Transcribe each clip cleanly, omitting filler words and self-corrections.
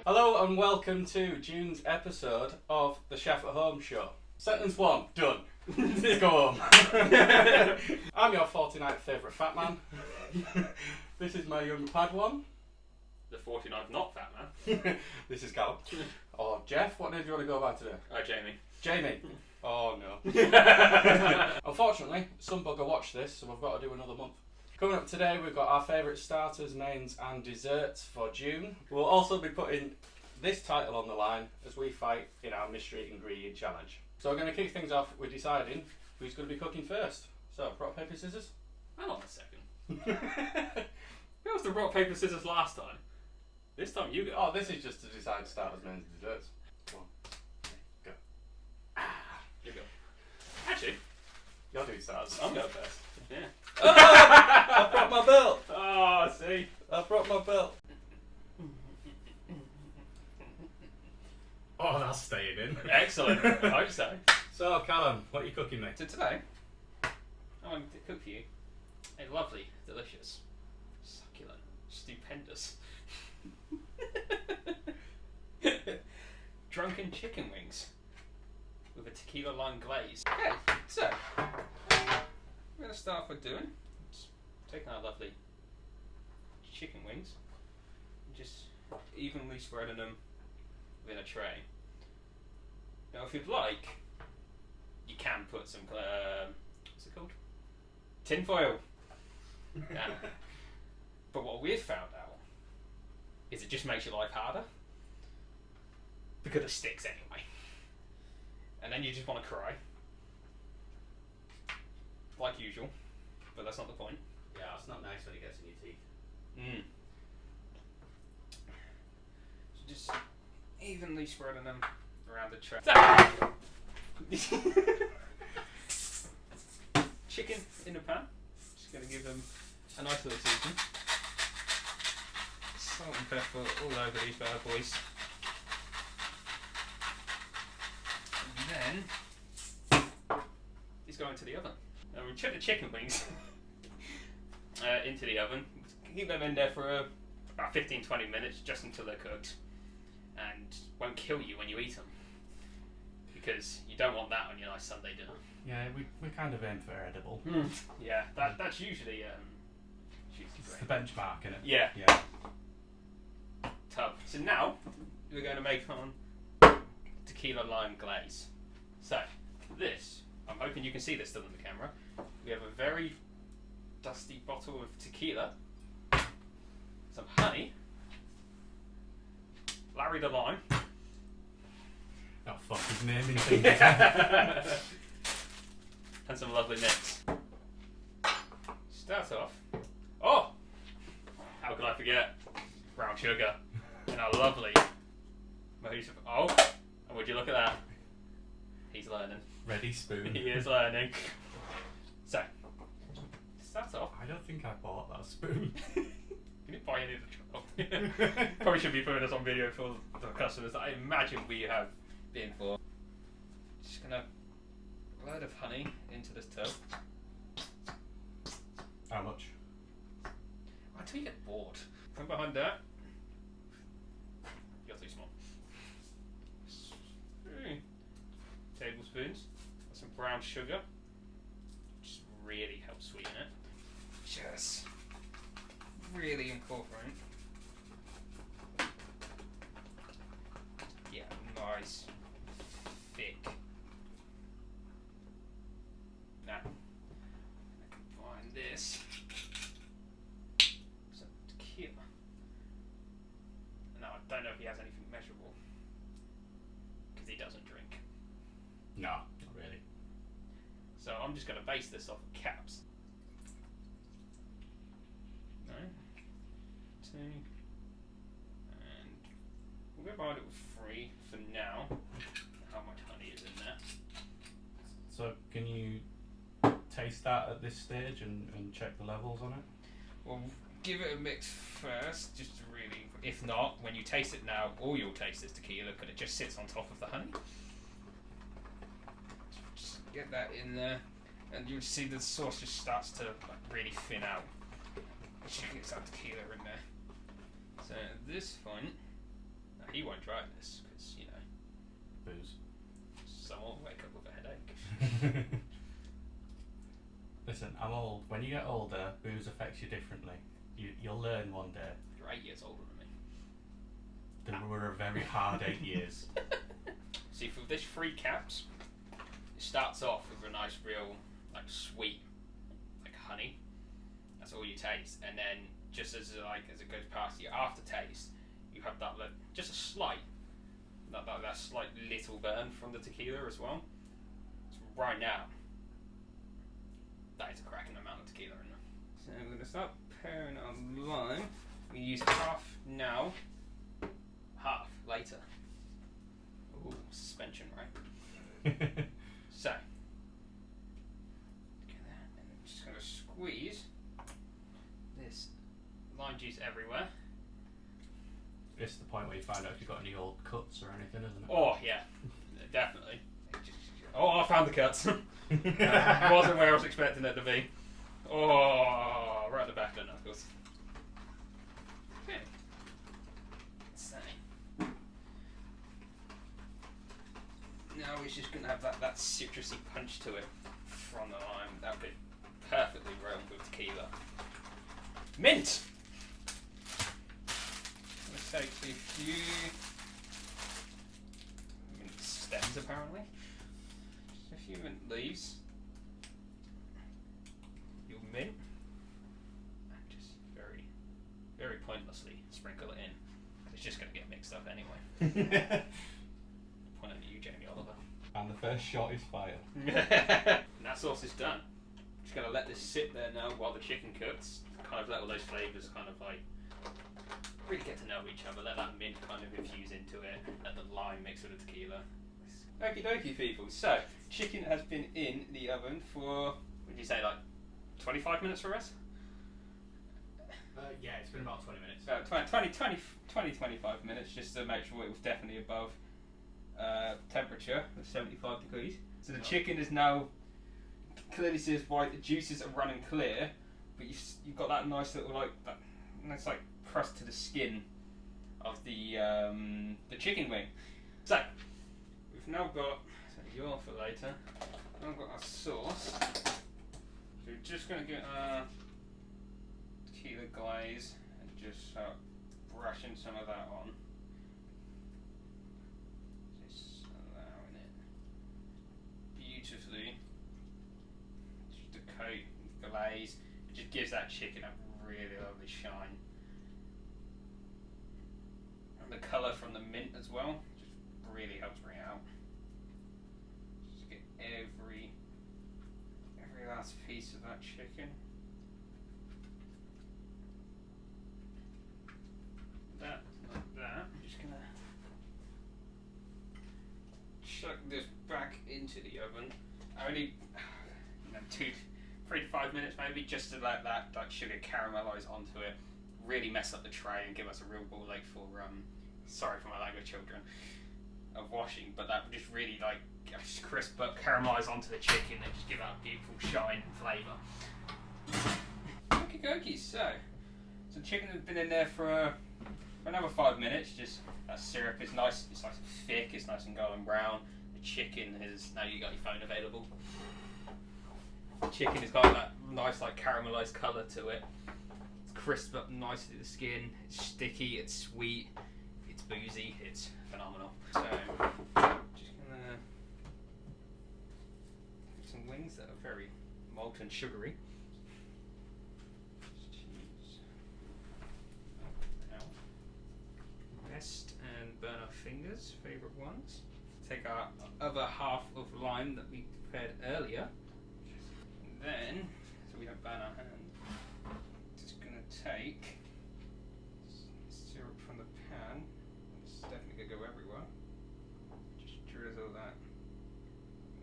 Hello and welcome to June's episode of the Chef at Home show. Sentence 1, done. Go home. I'm your 49th favourite fat man. This is my young Padawan. The 49th not fat man. This is Callum. Oh, Jeff, what name do you want to go by today? Jamie. Jamie. Oh no. Unfortunately, some bugger watched this, so we've got to do another month. Coming up today, we've got our favourite starters, mains and desserts for June. We'll also be putting this title on the line as we fight in our mystery ingredient challenge. So we're going to kick things off with deciding who's going to be cooking first. So, rock, paper, scissors? Hang on a second. Who was the rock, paper, scissors last time? This time you go. Oh, this is just to decide starters, mains and desserts. Come on. Go. You go. Actually, You're doing starters. I'm going first. Yeah. I brought my belt! Oh, see? I brought my belt. Oh, that's staying in. Excellent. I hope so. So, Callum, what are you cooking, mate? So today, I'm going to cook for you a lovely, delicious, succulent, stupendous drunken chicken wings with a tequila lime glaze. Okay, so we're going to start off with taking our lovely chicken wings and just evenly spreading them within a tray. Now, if you'd like, you can put some what's it called? Tin foil. Yeah. But what we've found out is it just makes your life harder because it sticks anyway, and then you just want to cry, like usual. But that's not the point. Yeah, it's not nice when it gets in your teeth. So just evenly spreading them around the tray. Chicken in a pan. Just going to give them a nice little season. Salt and pepper all over these bad boys. And then these go into the oven. Now we chuck the chicken wings into the oven. Keep them in there for about 15-20 minutes, just until they're cooked, and won't kill you when you eat them, because you don't want that on your nice Sunday dinner. Yeah, we kind of aim for edible. Yeah, that's usually It's the benchmark, isn't it? Yeah. Yeah. Tough. So now we're going to make on tequila lime glaze. So this, I'm hoping you can see this still on the camera. We have a very dusty bottle of tequila, some honey, Larry the lime. Oh fuck, he's naming things. And some lovely mints. Start off. Oh! How could I forget? Brown sugar. And our lovely mojito. Oh! And would you look at that? He's learning. Ready spoon. He is learning. So, start off. I don't think I bought that spoon. You didn't buy any of the trouble. Probably should be putting this on video for the customers that I imagine we have been for. Just gonna put a load of honey into this tub. How much? Until you get bored. From behind that. You're too small. 3 tablespoons. Some brown sugar. Just really helps sweeten it. Just really incorporate. Yeah, nice, thick. Now, combine this. Some tequila. Now, I don't know if he has anything measurable, because he doesn't drink. No, not really. So I'm just going to base this off of caps. 9, 2, and we'll go by it with 3 for now. How much honey is in there? So can you taste that at this stage and check the levels on it? Well, give it a mix first, just to really. If not, when you taste it now, all you'll taste is tequila because it just sits on top of the honey. Just get that in there, and you'll see the sauce just starts to really thin out. Which gets that tequila in there. So at this point, He won't try this because, you know, Booze. someone will wake up with a headache. Listen, I'm old. When you get older, booze affects you differently. You'll learn one day. You're 8 years older than me. They were a very hard 8 years. See, for this 3 caps, it starts off with a nice, real, like, sweet, like honey. That's all you taste, and then just as it goes past your aftertaste, you have that just a slight, that slight little burn from the tequila as well. So right now, that is a cracking amount of tequila in there. So I'm going to start pairing on lime. We use half now, half later. Ooh, suspension, right? So, get that, and I'm just going to squeeze this lime juice everywhere. It's the point where you find out if you've got any old cuts or anything, isn't it? Oh, yeah, definitely. Oh, I found the cuts. Wasn't where I was expecting it to be. Oh, right at the back of the knuckles. Okay. So, now we're just going to have that citrusy punch to it from the lime. That would be perfectly rolled with tequila. Mint! Let's take a few mint stems, apparently. Just a few mint leaves. Your mint. And just very, very pointlessly sprinkle it in. It's just going to get mixed up anyway. Pointing at you, Jamie Oliver. And the first shot is fire. And that sauce is done. Just going to let this sit there now while the chicken cooks. Kind of let all those flavours kind of like really get to know each other. Let that mint kind of infuse into it. Let the lime mix with the tequila. Okie dokie, people. So, chicken has been in the oven for, would you say, like 25 minutes for us? Yeah, it's been about 20 minutes. About 25 minutes, just to make sure it was definitely above temperature of 75 degrees. So the chicken is now clearly says white. The juices are running clear, but you've got that nice little that nice crust to the skin of the chicken wing. So we've now got your for later. Now we've got our sauce. So we're just going to get our tequila glaze and just start brushing some of that on. Just allowing it beautifully. Just to coat the glaze. It just gives that chicken a really lovely shine. And the colour from the mint as well just really helps bring it out. Just get every last piece of that chicken. That, like that. I'm just gonna chuck this back into the oven. I only 3 to 5 minutes maybe, just to let that sugar caramelise onto it, really mess up the tray and give us a real ball ache for sorry for my language, children, of washing, but that would just really just crisp but caramelise onto the chicken and just give out a beautiful shine and flavour. Okie dokie, so the chicken has been in there for another 5 minutes. Just that syrup is nice, it's nice and thick, it's nice and golden brown. The chicken is, now you got your phone available. The chicken has got that nice caramelised colour to it. It's crisped up nicely to the skin, it's sticky, it's sweet, it's boozy, it's phenomenal. So, just gonna put some wings that are very molten sugary. Cheese. Out. Rest and burn our fingers, favourite ones. Take our other half of lime that we prepared earlier. And then, so we don't burn our hand, just gonna take syrup from the pan. It's definitely gonna go everywhere. Just drizzle that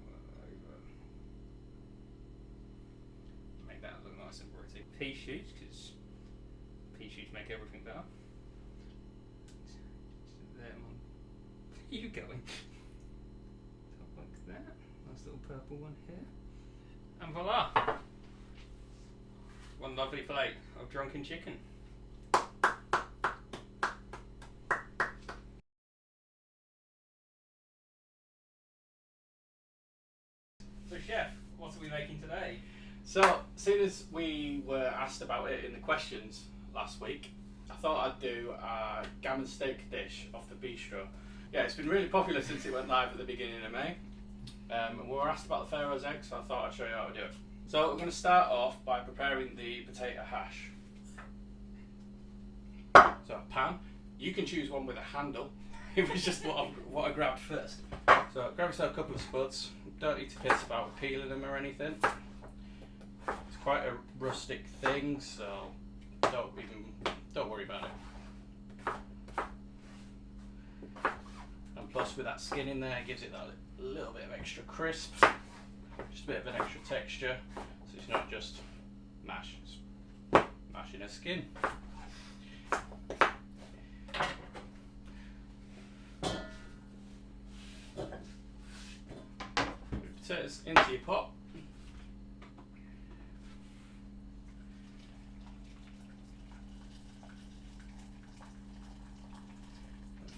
all over. Make that look nice and pretty. Pea shoots, because pea shoots make everything better. Where are you going? Like that. Nice little purple one here. And voila! One lovely plate of drunken chicken. Seeing as we were asked about it in the questions last week, I thought I'd do a gammon steak dish off the bistro. Yeah, it's been really popular since it went live at the beginning of May. And we were asked about the Pharaoh's egg, so I thought I'd show you how to do it. So we're going to start off by preparing the potato hash. So a pan. You can choose one with a handle. It was just what I grabbed first. So grab yourself a couple of spuds. Don't need to piss about peeling them or anything. It's quite a rustic thing, so don't worry about it. And plus, with that skin in there, it gives it that little bit of extra crisp, just a bit of an extra texture. So it's not just mash; it's mashing a skin. Potatoes into your pot.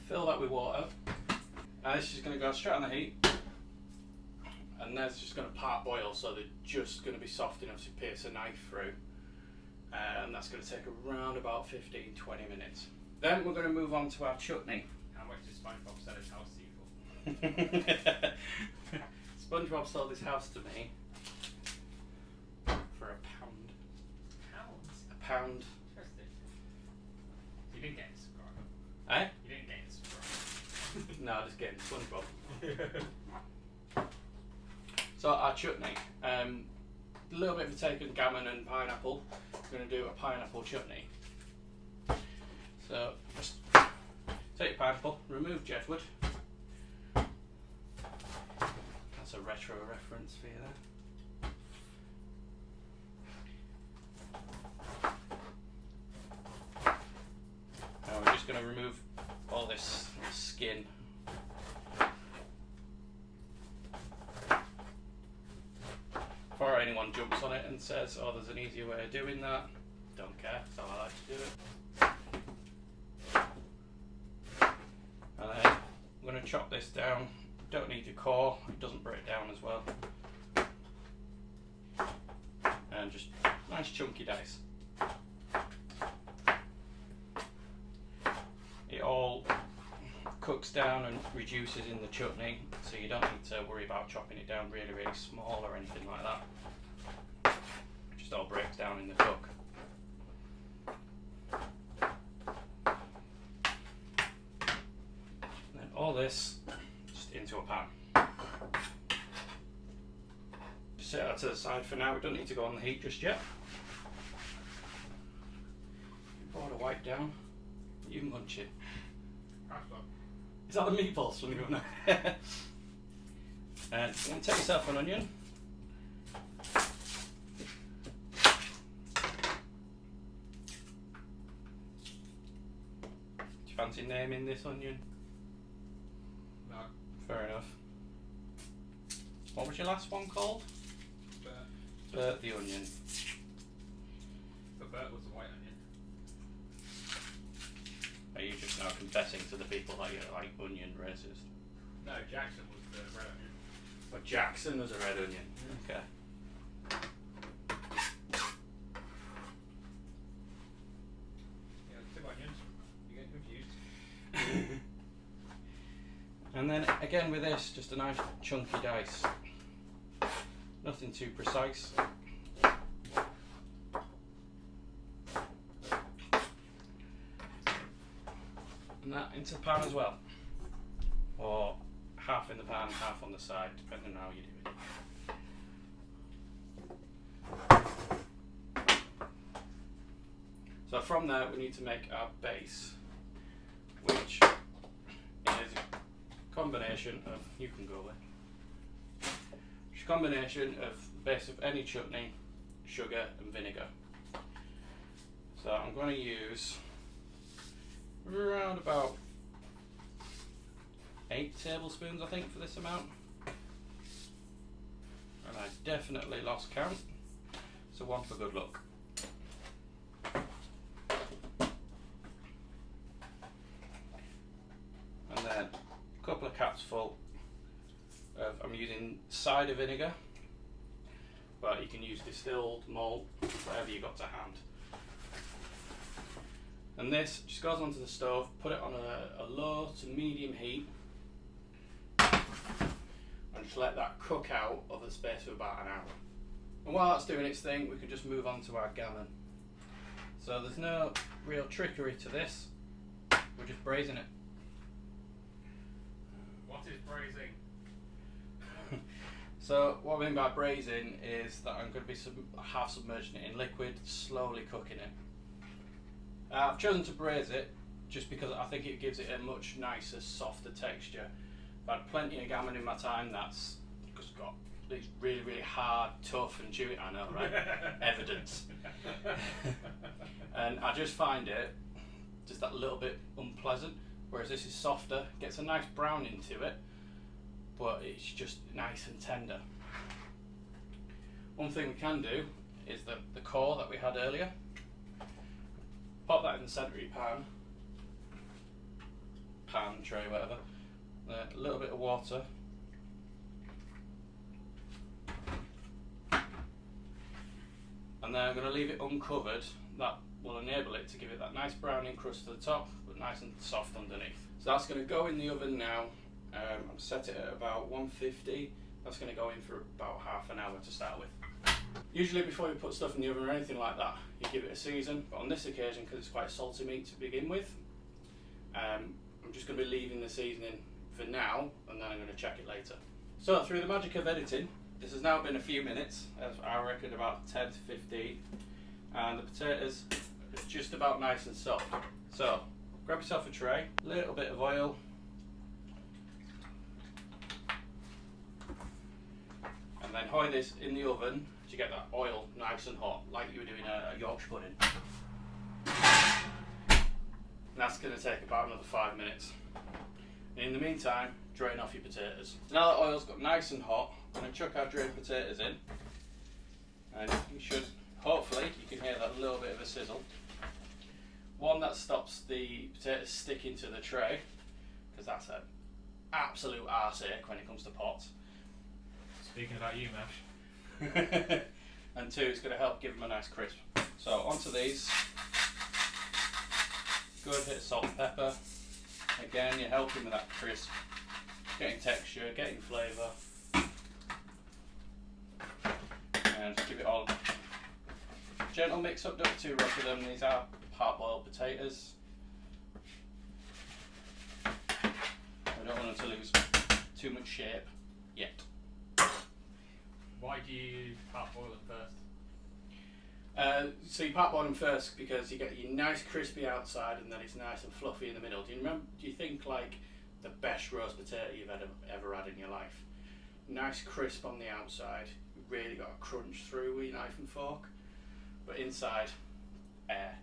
Fill that with water. And this is going to go straight on the heat. And that's just going to part boil, so they're just going to be soft enough to pierce a knife through. And that's going to take around about 15-20 minutes. Then we're going to move on to our chutney. How much does SpongeBob sell his house to you for? SpongeBob sold his house to me for £1. £1. Interesting. You didn't get this subscriber. Eh? You didn't get this subscriber. No, just getting SpongeBob. So our chutney, a little bit of taken gammon and pineapple. We're going to do a pineapple chutney. So just take your pineapple, remove jetwood. That's a retro reference for you there. Now we're just going to remove all this skin. Before anyone jumps on it and says, oh, there's an easier way of doing that, don't care, that's how I like to do it. And then I'm going to chop this down. Don't need your core, it doesn't break down as well. And just nice chunky dice. It all cooks down and reduces in the chutney, so you don't need to worry about chopping it down really, really small or anything like that. It just all breaks down in the cook. And then all this just into a pan. Just set that to the side for now, we don't need to go on the heat just yet. Pour the white down, you munch it. Is that the meatballs from the oven? And you're going to take yourself an onion. Do you fancy naming this onion? No. Fair enough. What was your last one called? Bert the onion. But Bert was the white onion. Are you just now confessing to the people that you're like onion racist? No, Jackson was the red onion. Well, Jackson was a red onion. Okay. Yeah, two onions. You're getting confused. And then again with this, just a nice chunky dice. Nothing too precise. And that into the pan as well. Or half in the pan, half on the side, depending on how you do it. So from there we need to make our base, which is a combination of, you can go away, which is a combination of the base of any chutney, sugar and vinegar. So I'm going to use around about 8 tablespoons I think for this amount, and I definitely lost count, so one for good luck. And then a couple of cups full of, I'm using cider vinegar, but you can use distilled malt, whatever you got to hand. And this just goes onto the stove, put it on a low to medium heat, and just let that cook out over the space of about an hour. And while that's doing its thing, we can just move on to our gammon. So there's no real trickery to this, we're just braising it. What is braising? So what I mean by braising is that I'm going to be half submerging it in liquid, slowly cooking it. I've chosen to braise it just because I think it gives it a much nicer, softer texture. I've had plenty of gammon in my time that's just got these really, really hard, tough and chewy, I know, right? Evidence. And I just find it just that little bit unpleasant, whereas this is softer, gets a nice brown into it, but it's just nice and tender. One thing we can do is the core that we had earlier. Pop that in the centre of your pan, tray, whatever. A little bit of water. And then I'm going to leave it uncovered. That will enable it to give it that nice browning crust to the top, but nice and soft underneath. So that's going to go in the oven now. I've set it at about 150. That's going to go in for about half an hour to start with. Usually before you put stuff in the oven or anything like that, you give it a season, but on this occasion, because it's quite salty meat to begin with, I'm just going to be leaving the seasoning for now, and then I'm going to check it later. So through the magic of editing, this has now been a few minutes, as I reckon about 10 to 15, and the potatoes are just about nice and soft. So grab yourself a tray, a little bit of oil, and then hoy this in the oven to get that oil nice and hot, like you were doing a Yorkshire pudding. And that's going to take about another 5 minutes. And in the meantime, drain off your potatoes. So now that oil's got nice and hot, I'm going to chuck our drained potatoes in. And you should, hopefully, you can hear that little bit of a sizzle. One, that stops the potatoes sticking to the tray, because that's an absolute arseache when it comes to pots. Speaking about you, Mash. And two, it's going to help give them a nice crisp. So onto these. Good hit of salt and pepper. Again, you're helping with that crisp, getting texture, getting flavour. And give it all gentle mix up, don't be too rough with them. These are hard-boiled potatoes. I don't want them to lose too much shape yet. Why do you parboil them first? So you parboil them first because you get your nice crispy outside and then it's nice and fluffy in the middle. Do you think like the best roast potato you've ever had in your life? Nice crisp on the outside, you've really got to crunch through with your knife and fork, but inside, air.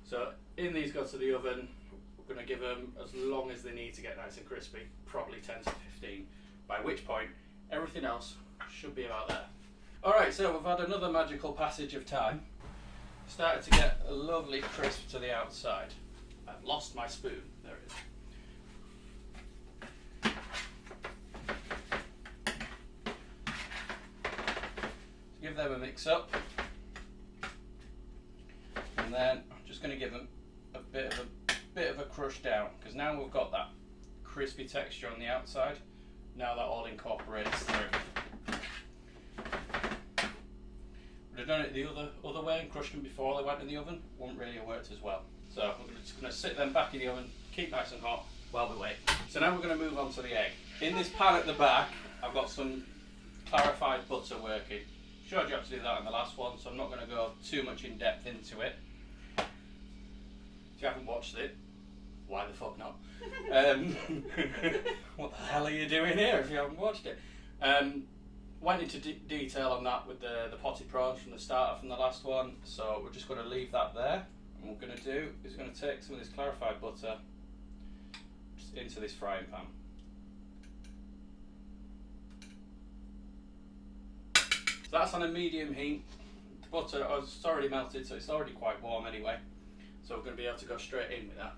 So in these go to the oven, we're going to give them as long as they need to get nice and crispy, probably 10 to 15, by which point everything else should be about there. Alright, so we've had another magical passage of time. Started to get a lovely crisp to the outside. I've lost my spoon. There it is. So give them a mix up. And then I'm just going to give them a bit of a crush down, because now we've got that crispy texture on the outside. Now that all incorporates through. Would have done it the other way and crushed them before they went in the oven, wouldn't really have worked as well. So we're just going to sit them back in the oven, keep nice and hot while we wait. So now we're going to move on to the egg. In this pan at the back, I've got some clarified butter working. Showed you how to do that in the last one, so I'm not going to go too much in depth into it. If you haven't watched it, why the fuck not? What the hell are you doing here if you haven't watched it? Went into detail on that with the potted prawns from the start from the last one, so we're just going to leave that there. And what we're going to do is we're going to take some of this clarified butter just into this frying pan. So that's on a medium heat. The butter is already melted, so it's already quite warm anyway. So we're going to be able to go straight in with that.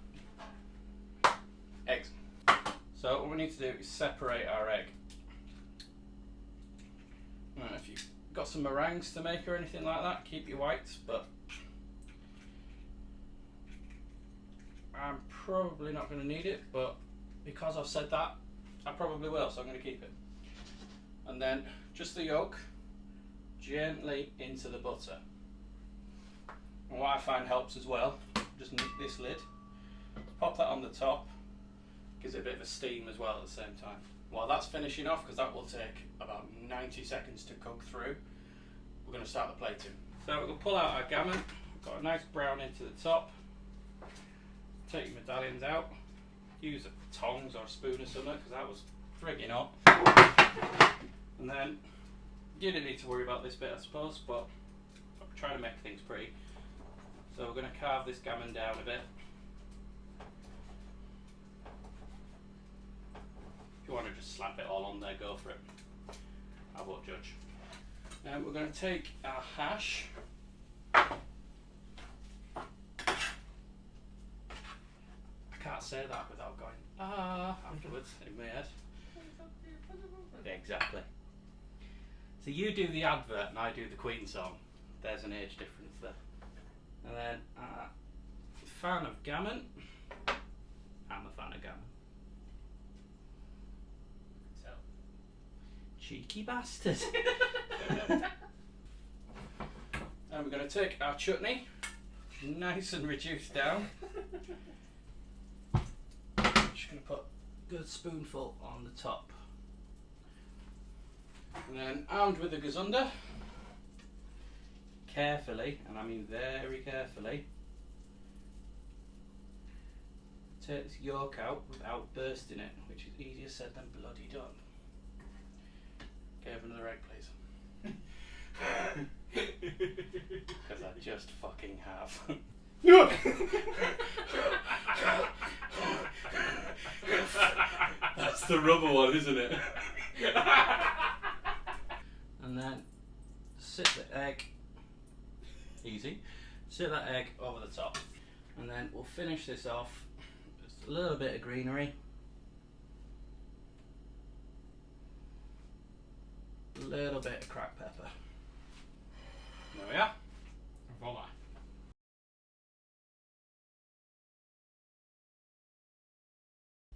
Eggs. So what we need to do is separate our egg. If you've got some meringues to make or anything like that, keep your whites, but I'm probably not going to need it, but because I've said that, I probably will, so I'm going to keep it. And then just the yolk gently into the butter. And what I find helps as well, just nick this lid, pop that on the top, gives it a bit of a steam as well at the same time. While that's finishing off, because that will take about 90 seconds to cook through, we're going to start the plating. So we're going to pull out our gammon, got a nice brown into the top, take your medallions out, use a tongs or a spoon or something, because that was frigging hot. And then, you don't need to worry about this bit I suppose, but I'm trying to make things pretty. So we're going to carve this gammon down a bit. If you want to just slap it all on there, go for it. I won't judge. We're going to take our hash. I can't say that without going afterwards in my head. Exactly. So you do the advert and I do the Queen song. There's an age difference there. And then fan of gammon. I'm a fan of gammon. So. Cheeky bastard. And we're going to take our chutney, nice and reduced down. Just going to put a good spoonful on the top. And then armed with the gazunder, carefully, and I mean very carefully, take this yolk out without bursting it, which is easier said than bloody done. Okay, have another egg, please. Because I just fucking have. That's the rubber one, isn't it? And then sit the egg, easy, sit that egg over the top. And then we'll finish this off, just a little bit of greenery. A little bit of cracked pepper. There we are. Voila.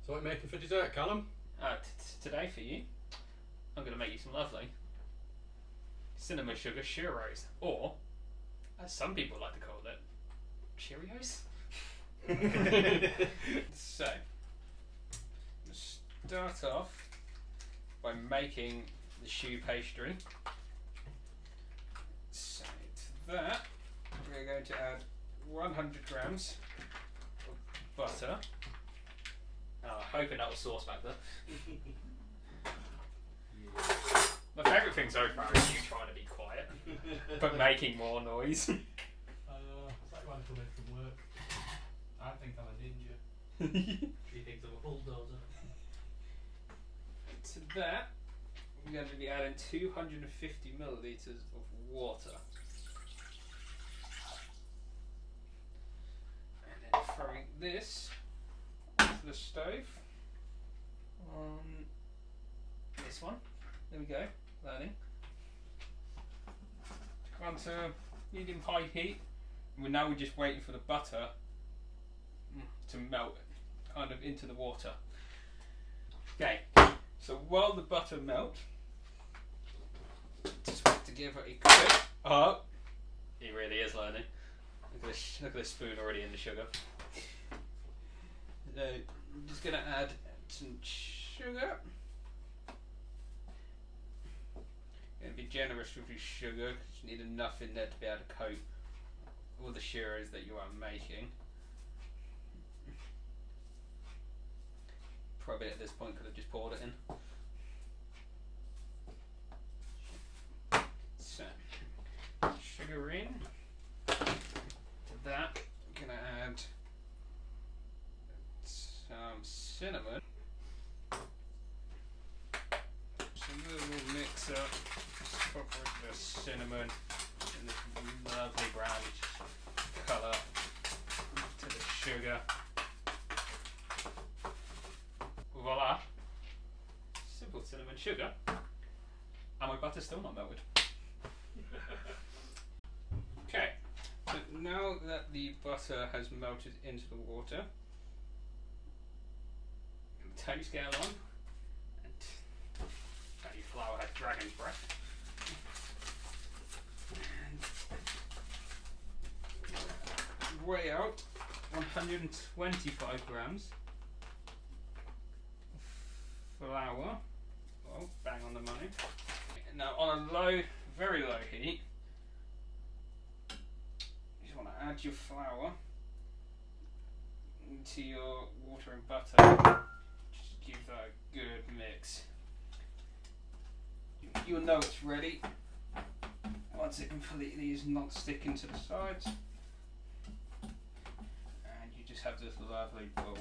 So what are you making for dessert, Callum? Today for you, I'm going to make you some lovely cinnamon sugar churros, or as some people like to call it, Cheerios. So, start off by making the choux pastry. So to that, we're going to add 100 grams of butter. Hoping that was sauce back there. My favourite thing so far is you trying to be quiet, but making more noise. It's like when I come in from work. I think I'm a ninja. She thinks I'm a bulldozer. To that, we're going to be adding 250 millilitres of water. And then throwing this onto the stove on this one. There we go, learning. Onto medium-high heat. And now we're just waiting for the butter to melt kind of into the water. Okay, so while the butter melts, just want to give it a quick. Oh, he really is learning. Look at this spoon already in the sugar. So I'm just going to add some sugar. Going to be generous with your sugar because you need enough in there to be able to coat all the churros that you are making. Probably at this point could have just poured it in. So, sugar in. To that, I'm going to add some cinnamon. So we'll mix up the cinnamon and this lovely brownish colour to the sugar. Voila! Simple cinnamon sugar. And my butter's still not melted. Okay, so now that the butter has melted into the water, turn your scale on, and that your flour has dragon's breath. And weigh out 125 grams of flour. Well, bang on the money. Now on a low, very low heat, you just want to add your flour into your water and butter. Just give that a good mix. You'll know it's ready once it completely is not sticking to the sides. And you just have this lovely bowl.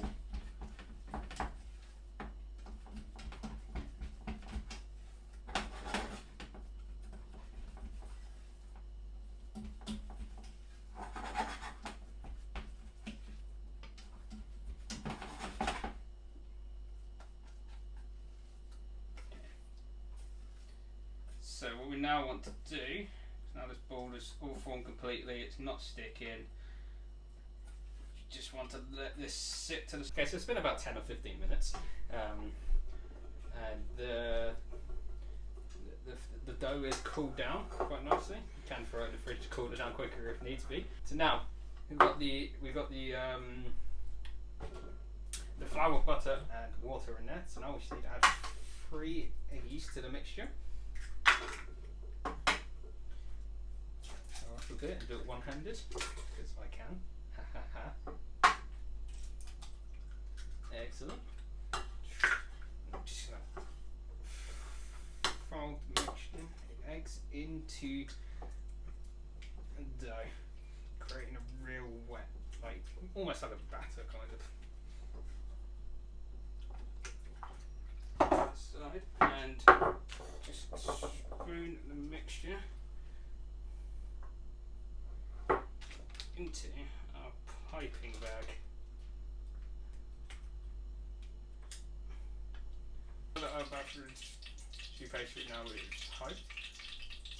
So what we now want to do, now this ball is all formed completely, it's not sticking, you just want to let this sit to the... Okay, so it's been about 10 or 15 minutes, and the dough is cooled down quite nicely. You can throw it in the fridge to cool it down quicker if needs be. So now we've got the flour, butter and water in there, so now we just need to add 3 eggs to the mixture. So I'll do it and do it one-handed because I can. Ha ha ha. Excellent. I'm just gonna fold the mixture, the eggs into the dough, creating a real wet, like almost like a batter kind of. Side and just spoon the mixture into our piping bag. Our battered cheese pastry now is piped.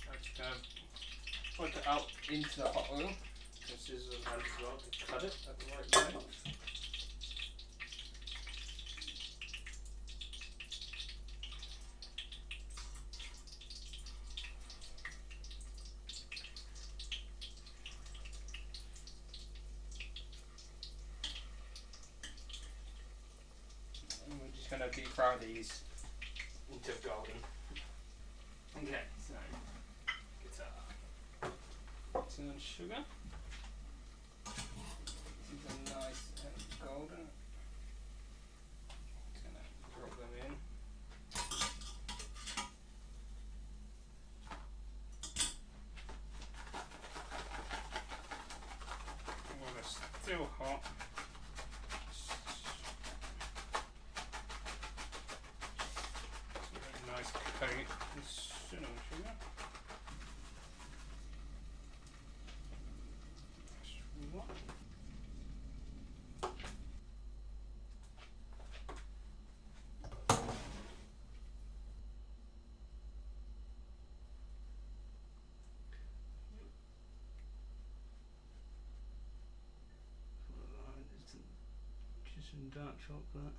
I'm just going to pipe it out into the hot oil. Scissors and hands as well to cut it at the right way. Going to deep fry these into golden. Okay, so guitar, some sugar. These are nice and golden. Just going to drop them in. While they're still hot. Nice coat of cinnamon sugar. What? Just some dark chocolate.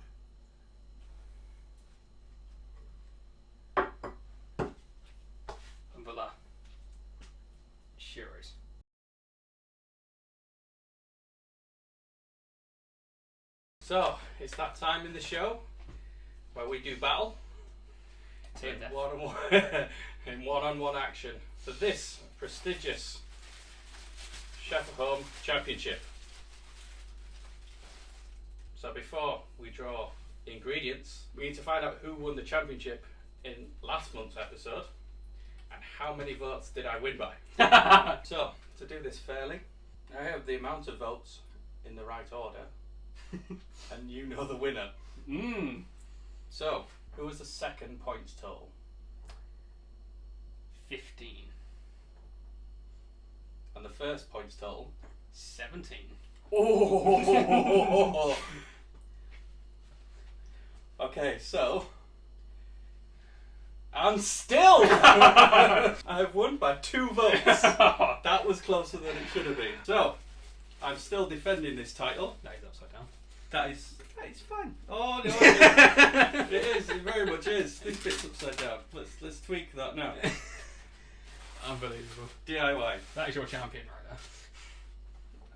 Voila. Sure is. So, it's that time in the show where we do battle in one-on-one action for this prestigious Chef at Home Championship. So before we draw ingredients, we need to find out who won the championship in last month's episode. And how many votes did I win by? So, to do this fairly, I have the amount of votes in the right order, and you know the winner. So, who was the second points total? 15. And the first points total? 17. Oh! Okay, so And still, I've won by 2 votes. That was closer than it should have been. So, I'm still defending this title. That is upside down. That is, it's fine. Oh no, it is. It very much is. This bit's upside down. Let's tweak that now. Unbelievable. DIY. That is your champion right there.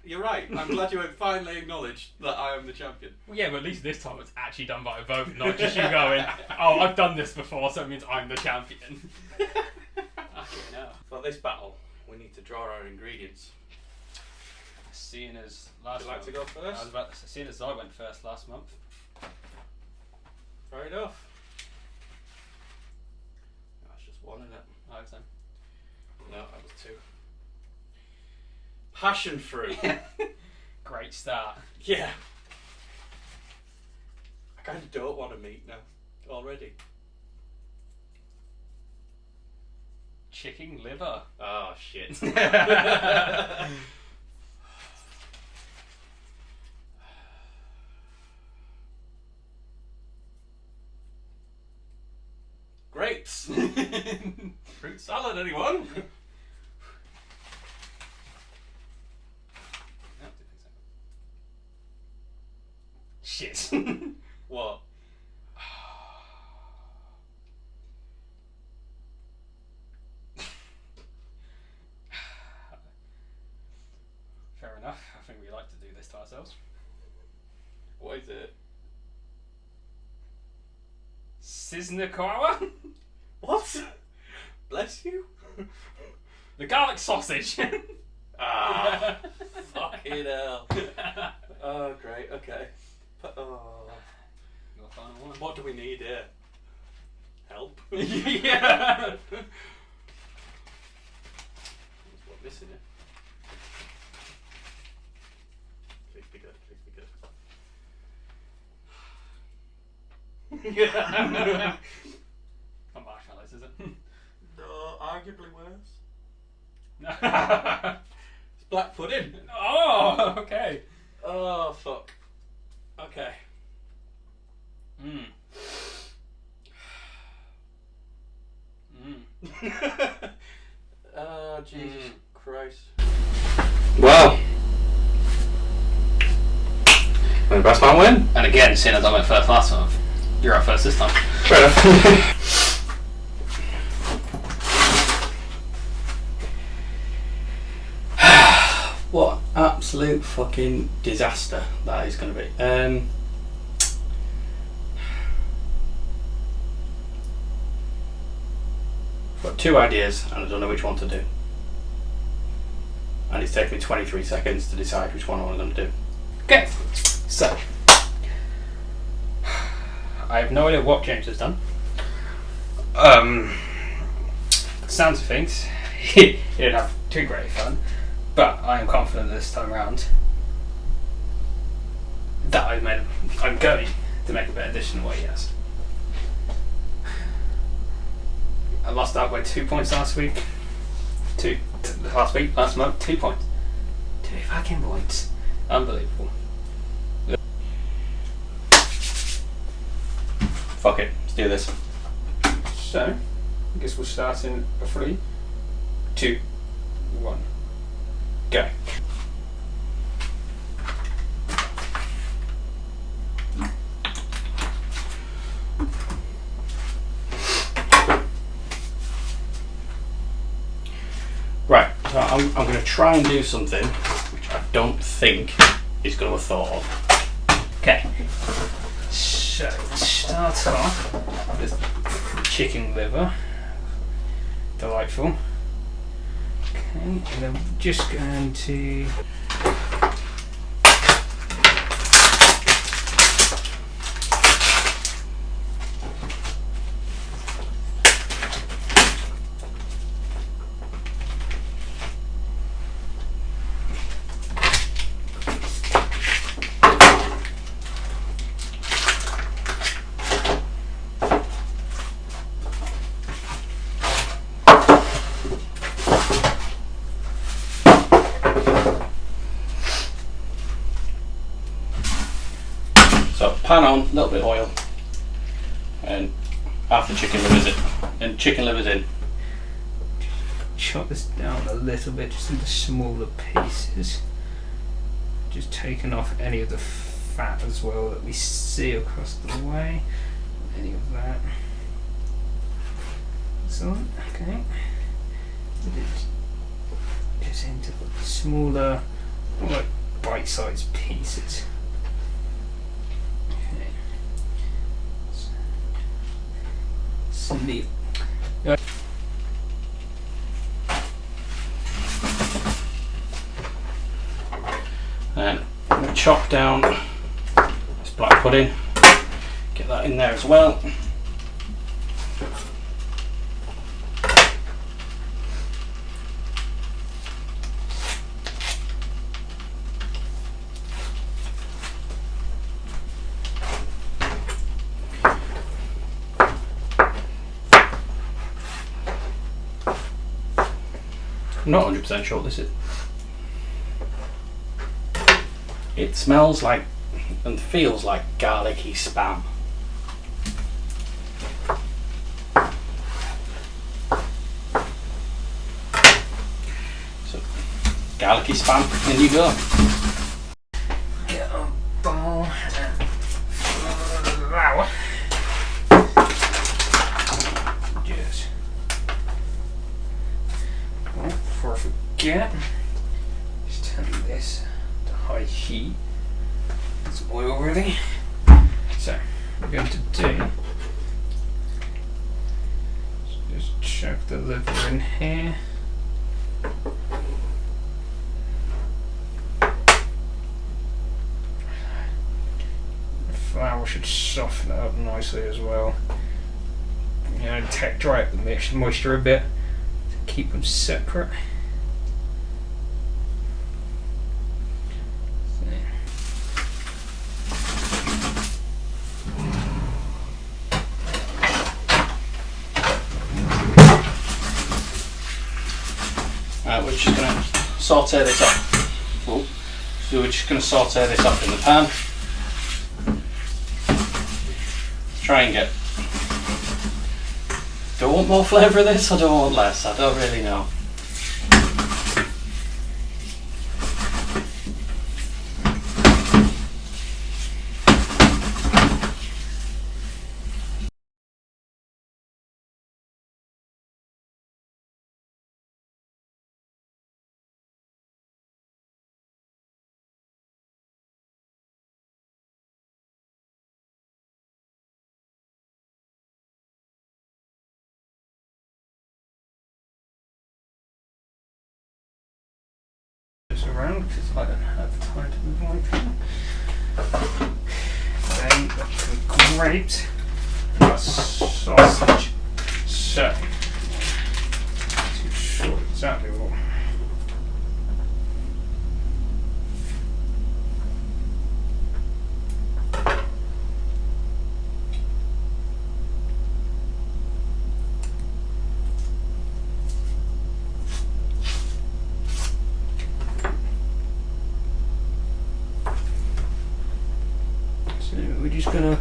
You're right. I'm glad you have finally acknowledged that I am the champion. Well, yeah, but at least this time it's actually done by a vote, not just you going, oh, I've done this before, so it means I'm the champion. No. For this battle, we need to draw our ingredients. Seeing as last Would you like month, to go first? I was about to say, seeing as I went first last month. Fair enough. That's just one, isn't it? I hope so. No, that was 2. Passion fruit. Great start. Yeah. I kind of don't want to meat now. Already. Chicken liver. Oh, shit. Grapes. Fruit salad, anyone? Shit. What? Fair enough. I think we like to do this to ourselves. What is it? Siznakawa? What? Bless you. The garlic sausage. Ah, fucking hell. Oh, great. Okay. Oh. Your final one. What do we need here? Help. Yeah. What's what missing here? Please be good. Please be good. Yeah. Not marshmallows, is it? No, arguably worse. No. It's black pudding. Oh, okay. Oh, fuck. Okay. Mm. Mm. Oh, Jesus Christ. Well. May the best man win. And again, seeing as I went first last month, you're up first this time. Fair enough. What absolute fucking disaster that is going to be. I've got 2 ideas and I don't know which one to do. And it's taken me 23 seconds to decide which one I'm going to do. Okay, so I have no idea what James has done. Sounds of things, he didn't have too great fun, but I am confident this time around that I'm going to make a better dish than what he has. I lost out by 2 points last week. Last month, 2 points. 2 fucking points. Unbelievable. Fuck it, let's do this. So, I guess we'll start in 3, 2, 1, go. Right, so I'm going to try and do something which I don't think he's going to have thought of. Okay. So, start off with chicken liver. Delightful. Okay, and then we're just going to pan on, a little bit of oil, and Half the chicken livers in. And chicken livers in. Chop this down a little bit, just into smaller pieces. Just taking off any of the fat as well that we see across the way. Any of that. Excellent. Okay. Just into the smaller, like bite-sized pieces. Okay. And I'm going to chop down this black pudding, get that in there as well. I'm not 100% sure what this is. It smells like and feels like garlicky spam. So, garlicky spam, in you go. Get a bowl and flour. Yes. Oh, before I forget, just turn this to high heat. It's oil ready. So, what we're going to do is just chuck the liver in here. The flour should soften it up nicely as well. You know, dry up the moisture a bit to keep them separate. We're just going to saute this up. Oh. So we're just going to saute this up in the pan. Try and get. Do I want more flavour of this or do I want less? I don't really know. Around because I don't have time to move my pen. Then the grapes and the sausage. So, too sure exactly what. We're just going to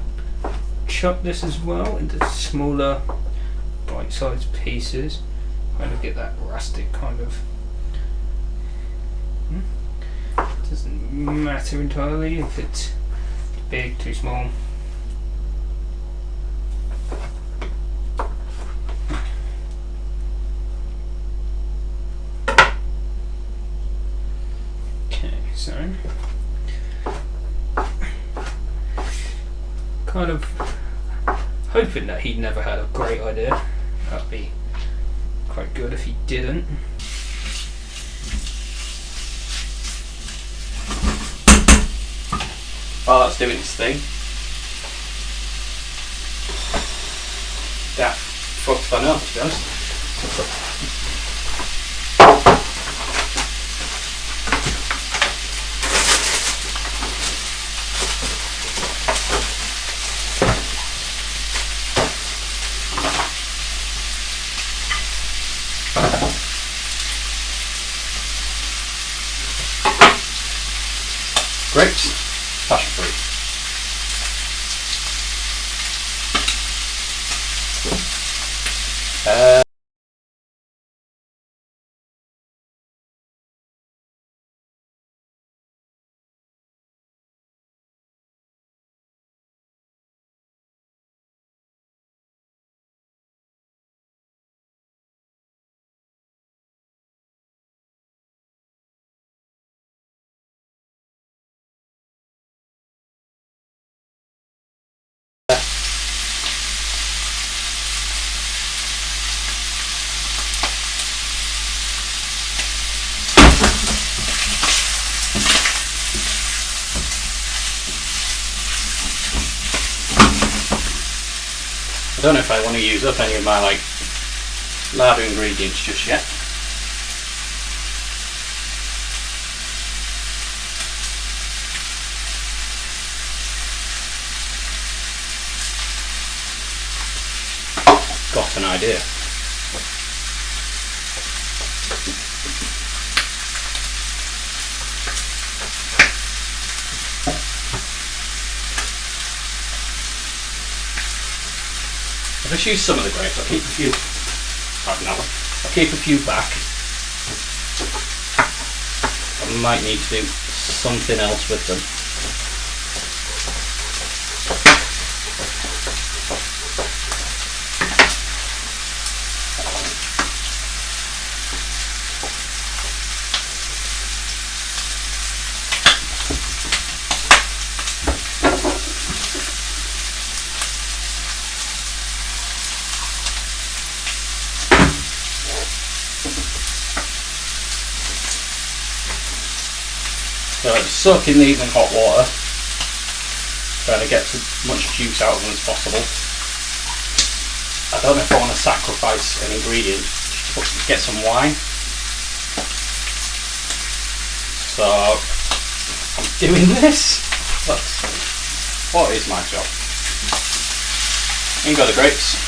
chop this as well into smaller bite-sized pieces, kind of get that rustic kind of. Doesn't matter entirely if it's big, too small. Okay, so kind of hoping that he'd never had a great idea. That'd be quite good if he didn't. While that's doing its thing. That fucked fun up, to be honest. Grapes, passion fruit. I don't know if I want to use up any of my larder ingredients just yet. Got an idea. I'll just use some of the grapes. I'll keep a few. I'll keep a few back. I might need to do something else with them. So soaking these in hot water, trying to get as much juice out of them as possible. I don't know if I want to sacrifice an ingredient to get some wine. So I'm doing this. What is my job? In go the grapes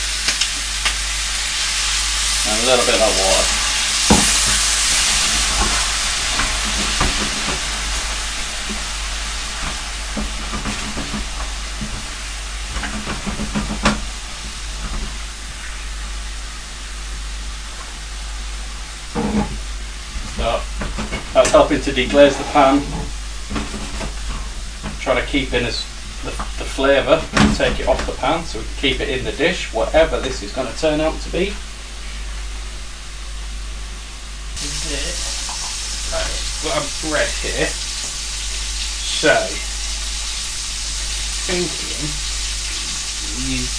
and a little bit of that water. So that's helping to deglaze the pan. Trying to keep in the flavour and take it off the pan so we can keep it in the dish, whatever this is going to turn out to be. I've got a bread here, so thinking use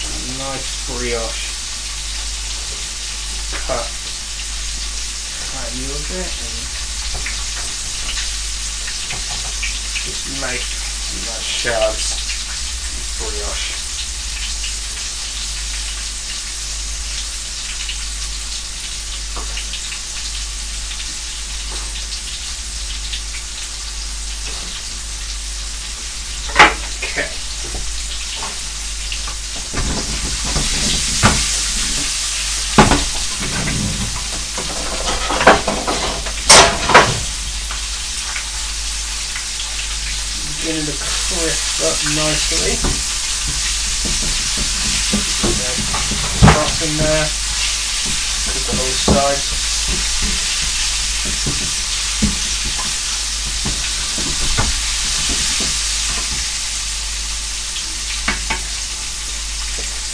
a nice brioche cut yogurt and just make nice shards of brioche. Okay. Beginning to crisp up nicely. Cross in there, put the whole side.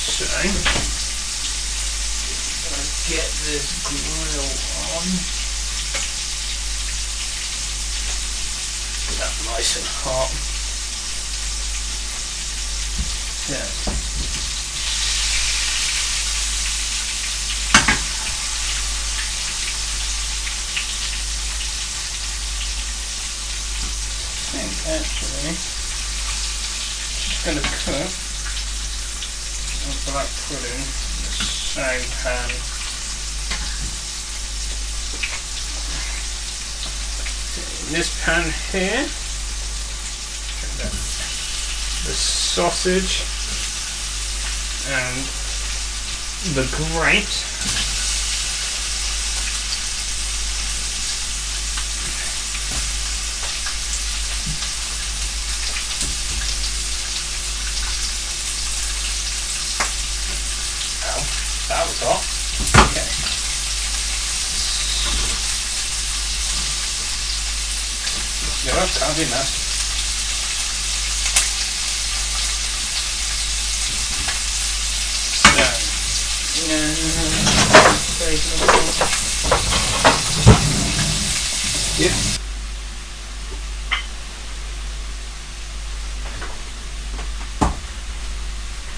So, get this grill on. Get that nice and hot. Yeah. Actually, just going to cook a black pudding in the same pan. In this pan here, the sausage and the grapes. must have, you know. Yeah.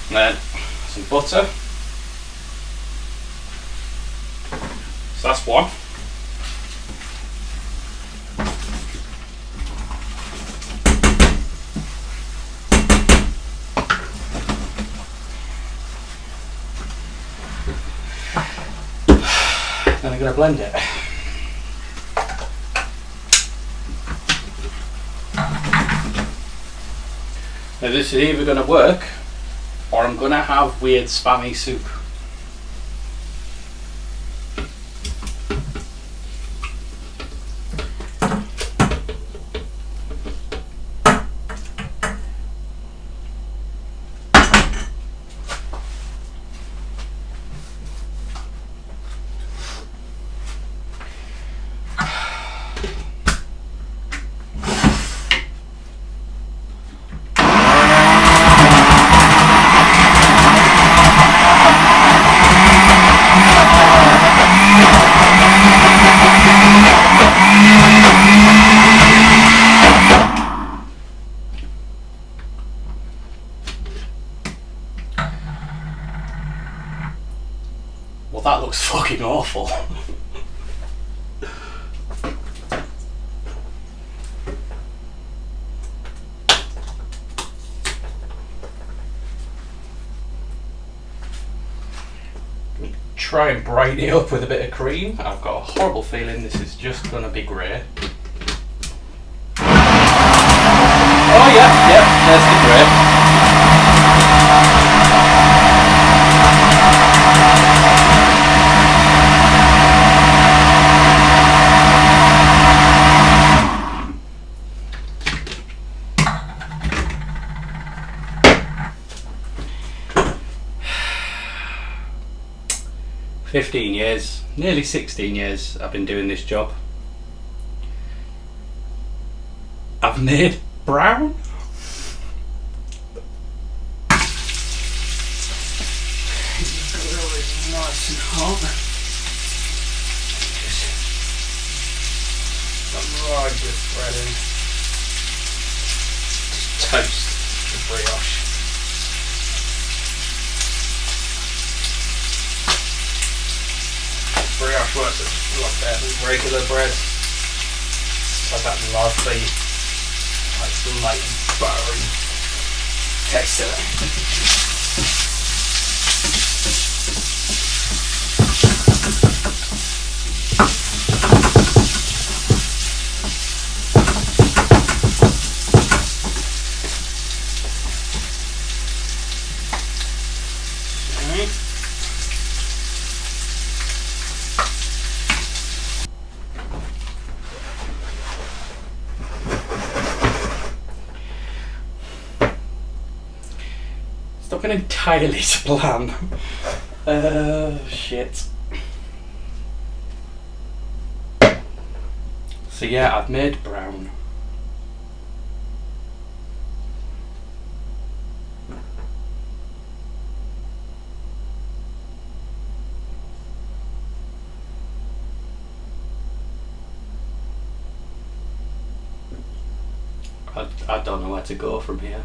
And then some butter. So that's one. Then I'm going to blend it. Now this is either going to work or I'm going to have weird spammy soup. Well, that looks fucking awful. Try and brighten it up with a bit of cream. I've got a horrible feeling this is just going to be grey. Oh yeah, there's the grey. 15 years, nearly 16 years I've been doing this job. I've made brown. Nice and hot. Some right just bread in. Just toast the brioche. Brioche works a lot better than regular bread. It's like that lovely, like light and buttery taste to it. Not been entirely to plan. Shit. So yeah, I've made brown. I don't know where to go from here.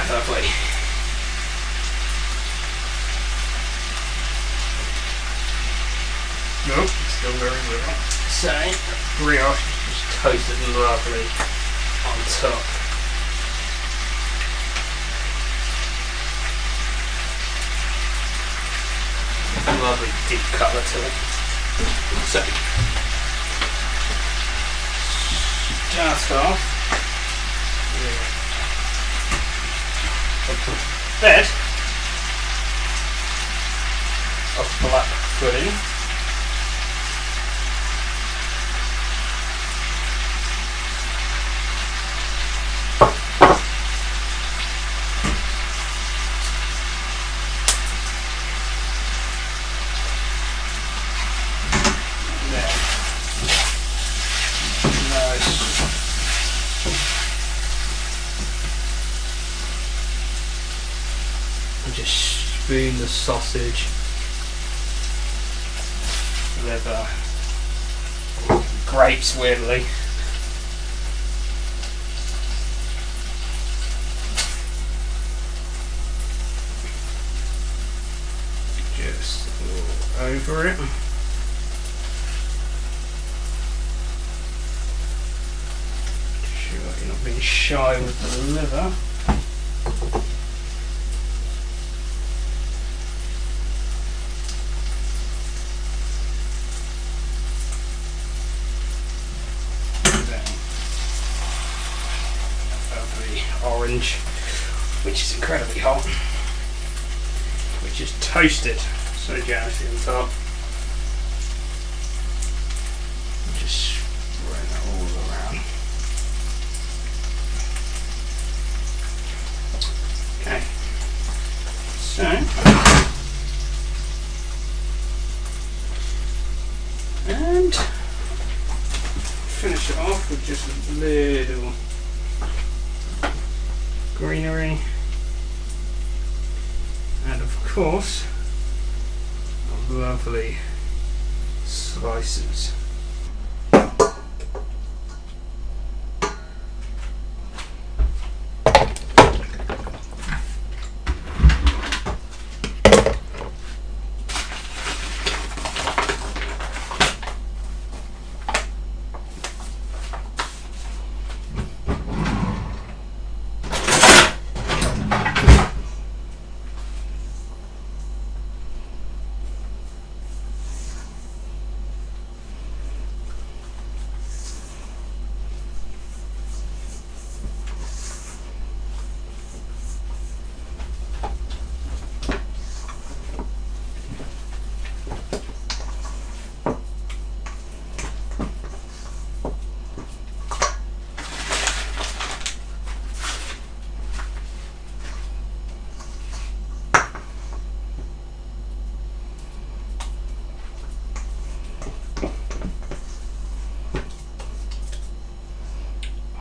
Lovely. Nope, still very little. Same. Brioche just toasted lovely on top. Lovely deep colour to it. So, start off with a bed of black pudding. Just spoon the sausage, liver, grapes weirdly. Just all over it. Sure you're not being shy with the liver. Orange, which is incredibly hot, which is toasted, so generously on top. Just spread that all around. Okay, so and finish it off with just a little greenery, and of course lovely slices.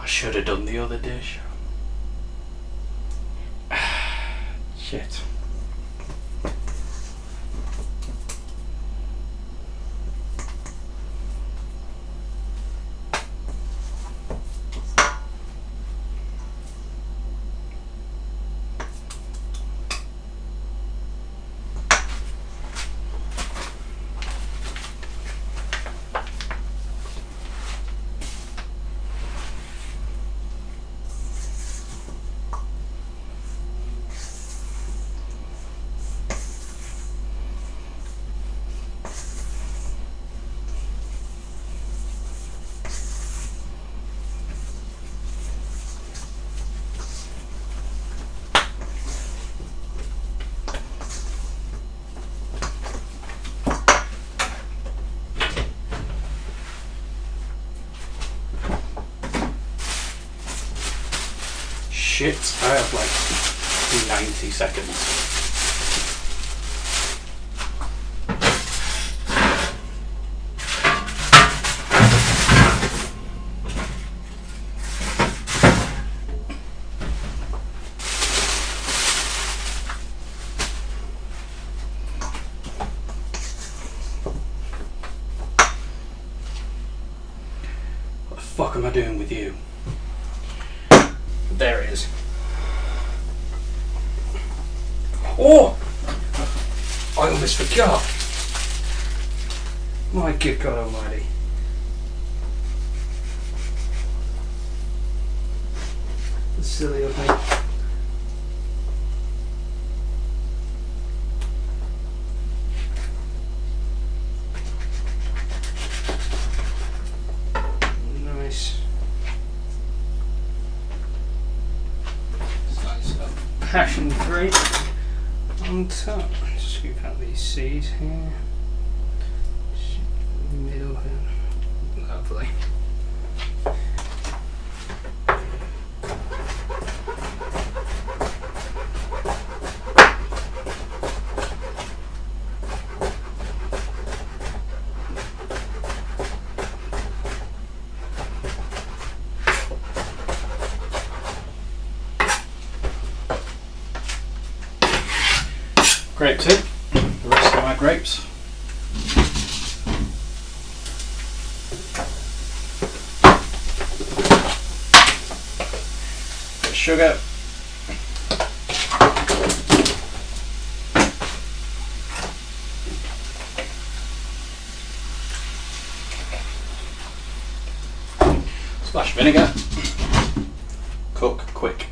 Should have done the other dish. Shit. Shit, I have like 90 seconds. What the fuck am I doing with you? There it is. Oh! I almost forgot. My good God Almighty. That's silly of me. Nice. Slice of passion fruit on top. Scoop out these seeds here. Middle here. Lovely. Grapes in, the rest of my grapes. Bit of sugar. Splash vinegar. Cook quick.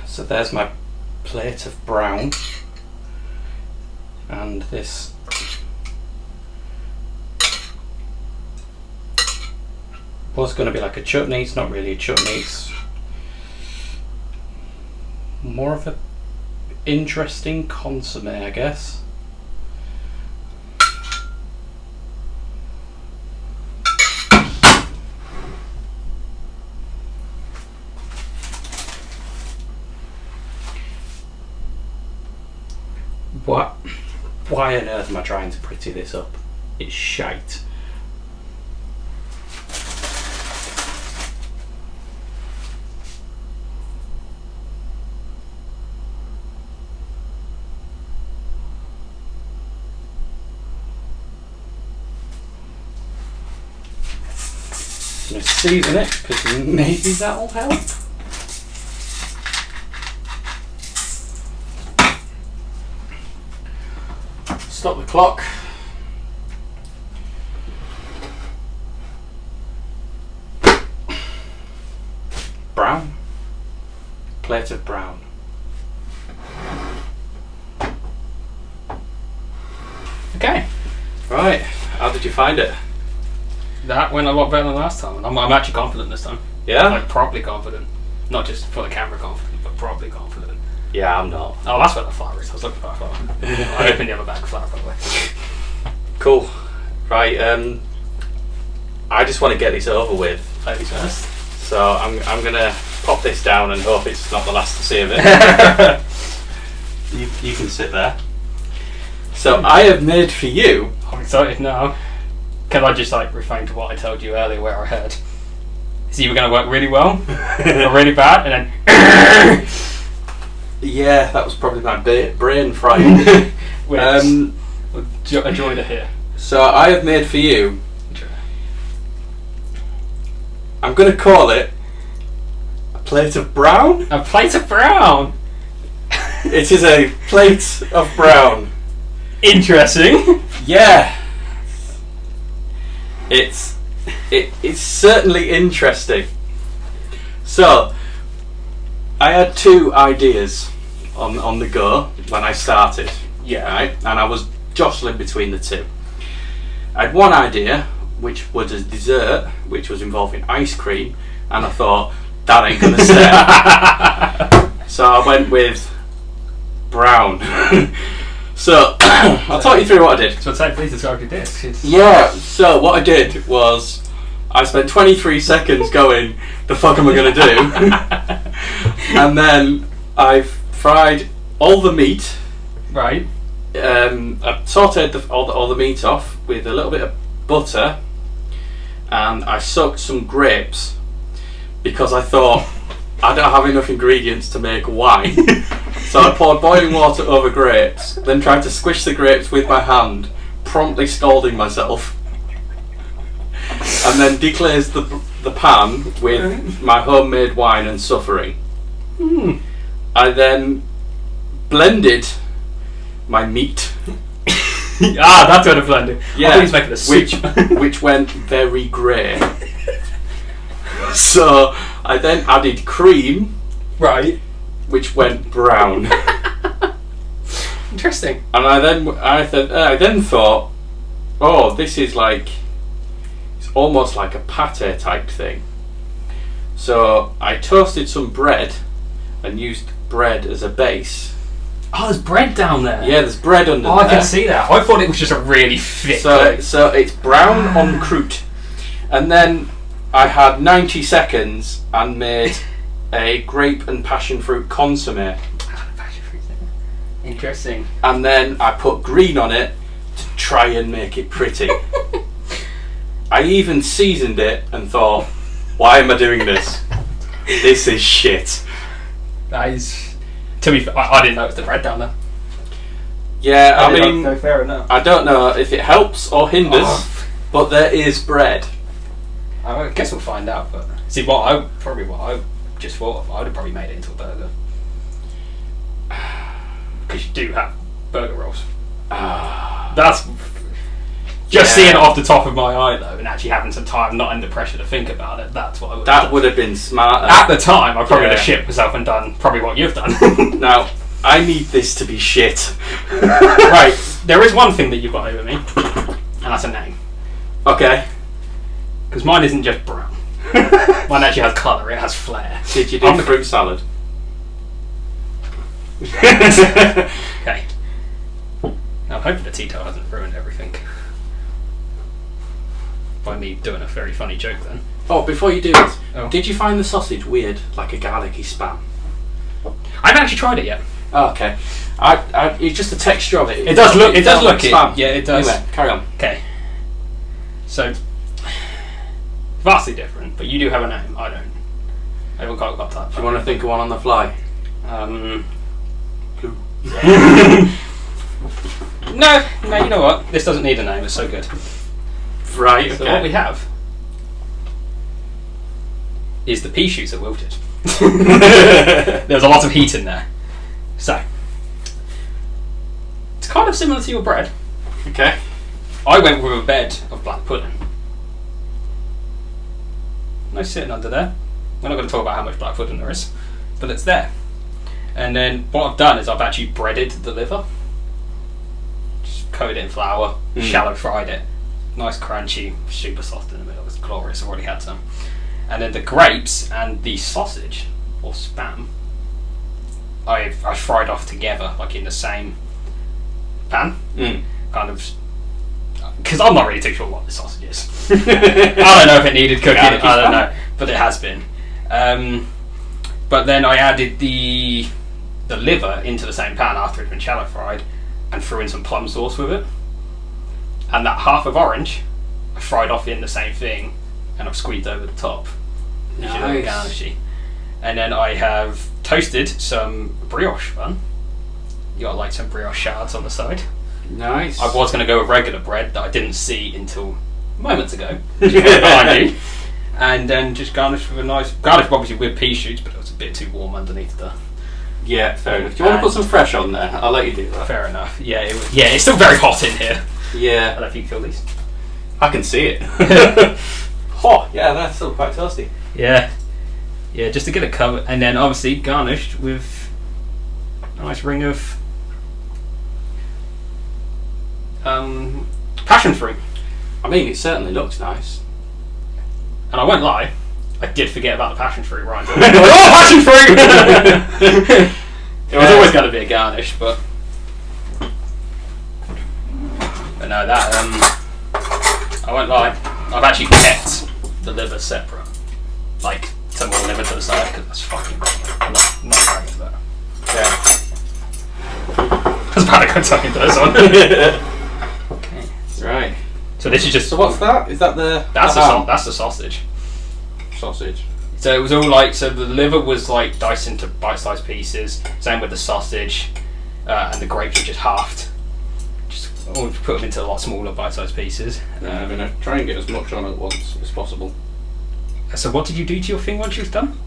So there's my plate of brown, and this was going to be like a chutney. It's not really a chutney, it's more of a interesting consomme, I guess. What? Why on earth am I trying to pretty this up? It's shite. I'm going to season it because maybe that'll help. Stop the clock. Brown. Plate of brown. Okay. Right. How did you find it? That went a lot better than last time. I'm actually confident this time. Yeah? Like properly confident. Not just for the camera confident, but properly confident. Yeah, I'm not. Oh, that's where the flour is. I was looking for a flour. I opened the other bag of flour, by the way. Cool. Right, I just want to get this over with, ladies first. So I'm gonna pop this down and hope it's not the last to see of it. you can sit there. So I have made for you. I'm excited now. Can I just like refrain to what I told you earlier where I heard? It's either going to work really well or really bad, and then. Yeah, that was probably my brain frightened. A joy to hear. So I have made for you. I'm going to call it a plate of brown. A plate of brown. It is a plate of brown. Interesting. Yeah. It's certainly interesting. So I had two ideas on the go when I started. Yeah. Right? And I was jostling between the two. I had one idea, which was a dessert, which was involving ice cream, and I thought, that ain't gonna stay. So I went with brown. So, I'll talk you through what I did. So I'd say please describe your disc. Yeah, so what I did was I spent 23 seconds going, the fuck am I going to do? And then I fried all the meat. Right. I sauteed all the meat off with a little bit of butter, and I soaked some grapes because I thought I don't have enough ingredients to make wine. So I poured boiling water over grapes, then tried to squish the grapes with my hand, promptly scalding myself, and then deglazed the pan with my homemade wine and suffering. I then blended my meat. That's what I blended. Yeah, I thought he was making a soup. which went very grey. So I then added cream, Right. which went brown. Interesting. And I then thought, oh, this is like, it's almost like a pate type thing. So I toasted some bread and used bread as a base. Oh, there's bread down there. Yeah, there's bread under there. I can see that. I thought it was just a really thick. So it's brown en croûte. And then I had 90 seconds and made a grape and passion fruit consommé. Interesting. And then I put green on it to try and make it pretty. I even seasoned it and thought, why am I doing this? This is shit. That is. To be fair, I didn't notice the bread down there. Yeah, I mean, no, fair enough. I don't know if it helps or hinders, but there is bread. I guess we'll find out. But see, what I just thought of, I would have probably made it into a burger. Because you do have burger rolls. That's just seeing it off the top of my eye though, and actually having some time, not under pressure to think about it. That's what I would. That would have been smarter. At the time, I probably would have shit myself and done probably what you've done. Now, I need this to be shit. Right, there is one thing that you've got over me, and that's a name. Okay. Because mine isn't just brown. Mine actually has colour. It has flair. Did you do fruit salad? Okay. Now, I'm hoping the Tito hasn't ruined everything. By me doing a very funny joke then. Oh, before you do this, did you find the sausage weird, like a garlicky spam? I haven't actually tried it yet. Oh, okay. It's just the texture of it. It does look like it. spam. Yeah, it does. Anyway, carry on. Okay. So, vastly different, but you do have a name. I don't. I haven't quite got that. Do you want to think of one on the fly? Blue. No, you know what? This doesn't need a name. It's so good. Right. So okay. what we have is the pea shoots are wilted. There's a lot of heat in there. So, it's kind of similar to your bread. Okay. I went with a bed of black pudding. Nice sitting under there. We're not going to talk about how much black pudding there is, but it's there. And then what I've done is I've actually breaded the liver. Just coated it in flour, shallow fried it. Nice crunchy, super soft in the middle. It's glorious. I've already had some. And then the grapes and the sausage, or spam, I fried off together, like in the same pan. Kind of, because I'm not really too sure what the sausage is. I don't know if it needed cooking. I don't know, but it has been. But then I added the liver into the same pan after it's been shallow fried, and threw in some plum sauce with it. And that half of orange, I fried off in the same thing, and I've squeezed over the top. Nice. Garnishy. And then I have toasted some brioche bun. You got like some brioche shards on the side. Nice. I was going to go with regular bread that I didn't see until moments ago. Behind you. And then just garnish with a nice garnish, obviously with pea shoots, but it was a bit too warm underneath the. Yeah, fair enough. Do you want to put some fresh on there? I'll let you do that. Fair enough. Yeah, it's still very hot in here. Yeah. I don't know if you can feel these. I can see it. Hot. Yeah, that's still quite toasty. Yeah, just to get it covered, and then obviously garnished with a nice ring of passion fruit. I mean, it certainly looks nice. And I won't lie, I did forget about the passion fruit, right? Oh, passion fruit! It was always going to be a garnish, but no, that I won't lie. I've actually kept the liver separate, like some more liver to the side because that's fucking not great. But Yeah. that's bad. I can't tell you those on. Okay. Right. So this is just. So what's that? Is that the? That's the sausage. Sausage. So it was all like, so the liver was like diced into bite-sized pieces. Same with the sausage, and the grapes were just halved. Just put them into a lot smaller bite-sized pieces. I'm gonna try and get as much on at once as possible. So what did you do to your thing once you was done?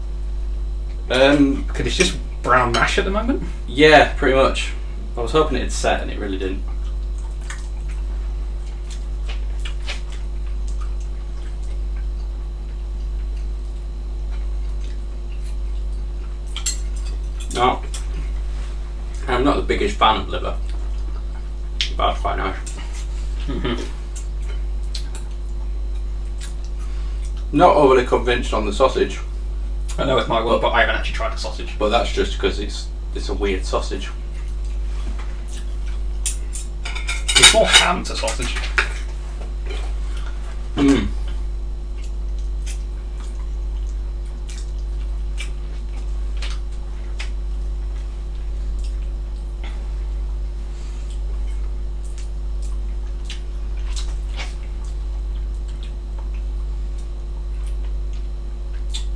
Because it's just brown mash at the moment. Yeah, pretty much. I was hoping it'd set and it really didn't. No, I'm not the biggest fan of liver, but it's quite nice. Not overly convinced on the sausage. I know it's my one, but I haven't actually tried the sausage. But that's just because it's a weird sausage. It's more ham to sausage. Mm.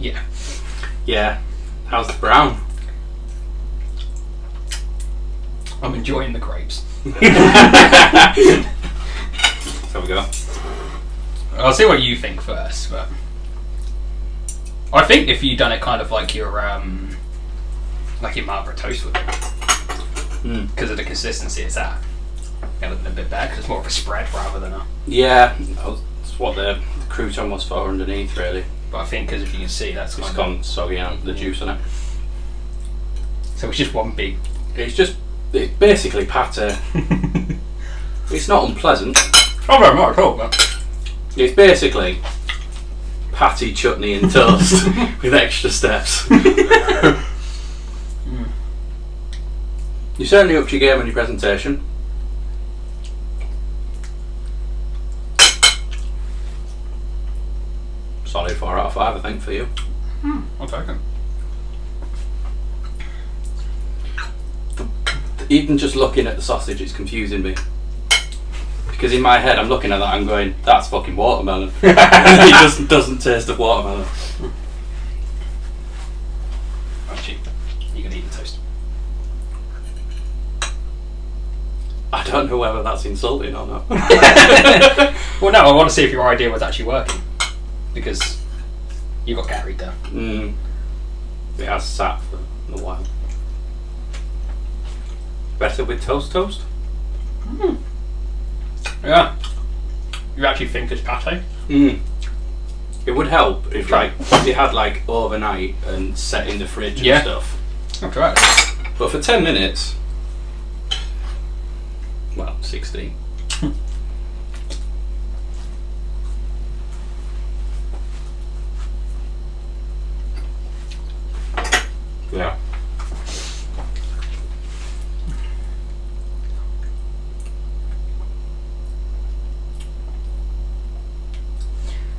Yeah. Yeah. How's the brown? I'm enjoying the grapes. There we go. I'll see what you think first, but I think if you'd done it kind of like your Marlborough toast would, because of the consistency it's at, it would have been a bit better because it's more of a spread rather than a. Yeah, that's what the crouton was for underneath, really. But I think because if you can see, that's It's kind gone soggy out, the juice in it. So it's just one big. It's basically pate. It's not unpleasant. Oh no, not at all. But It's basically patty, chutney and toast with extra steps. You certainly upped your game on your presentation. Solid 4 out of 5, I think, for you. I'll take it. Even just looking at the sausage, it's confusing me. Because in my head, I'm looking at that and going, that's fucking watermelon. It just doesn't taste of watermelon. Actually, you can eat the toast. I don't know whether that's insulting or not. Well, no, I want to see if your idea was actually working. Because you got carried there. It has sat for a while. Better with toast? Yeah. You actually think it's pate? It would help if you had like overnight and set in the fridge and stuff. I'll try it. But for 10 minutes, well, 16. Yeah.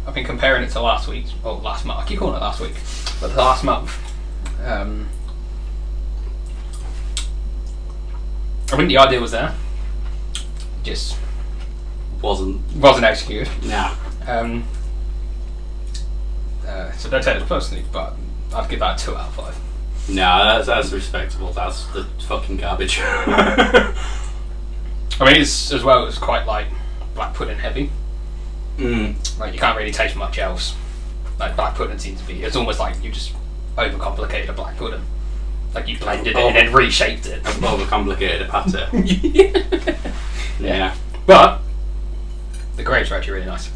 I've been comparing it to last week, or last month. I keep calling it last week, but the last month. I think the idea was there, just Wasn't executed. Nah. So don't take it personally, but I'd give that a 2 out of 5. Nah, that's respectable. That's the fucking garbage. I mean, it's as well as quite like black pudding heavy. Like you can't really taste much else. Like black pudding seems to be. It's almost like you just overcomplicated a black pudding. Like you blended it and then reshaped it. I've overcomplicated a pate. Yeah. But the grapes are actually really nice.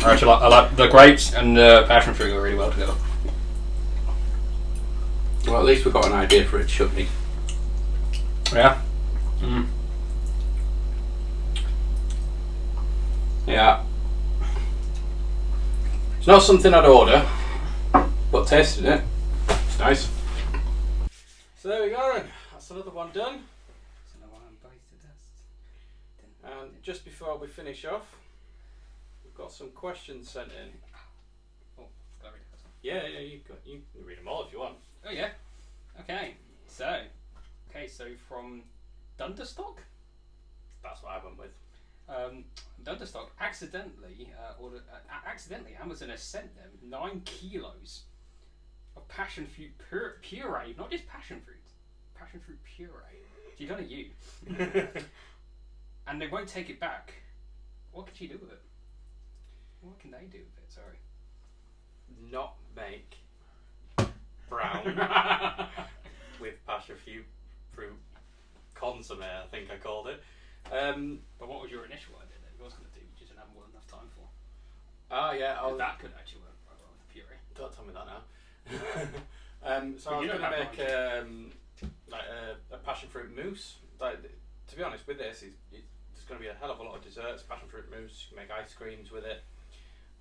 I like the grapes and the passion fruit go really well together. Well, at least we've got an idea for a chutney. Yeah. Yeah. It's not something I'd order, but tasted it. It's nice. So there we go then. That's another one done. Just before we finish off, we've got some questions sent in. Oh, can I read it? Yeah, you can read them all if you want. Oh yeah. Okay. So from Dunderstock. That's what I went with. Dunderstock accidentally Amazon has sent them 9 kilos of passion fruit puree, not just passion fruit puree. So you got you. And they won't take it back. What could you do with it? What can they do with it? Sorry. Not make brown with passion fruit consomme, I think I called it. But what was your initial idea that you was going to do? You just didn't have more than enough time for. Yeah, That could actually work quite well with the puree. Don't tell me that now. So I was going to make like a passion fruit mousse. Like, to be honest, with this, there's going to be a hell of a lot of desserts. Passion fruit mousse. You can make ice creams with it.